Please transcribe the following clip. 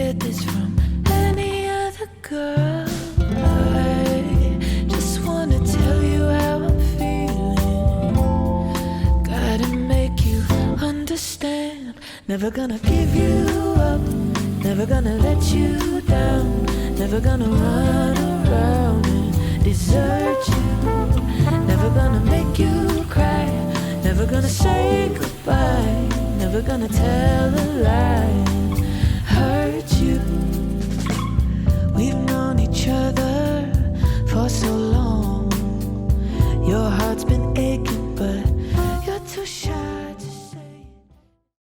get this from any other girl. I just wanna tell you how I'm feeling. Gotta make you understand. Never gonna give you up, never gonna let you down, never gonna run around and desert you, never gonna make you cry, never gonna say goodbye, never gonna tell a lie.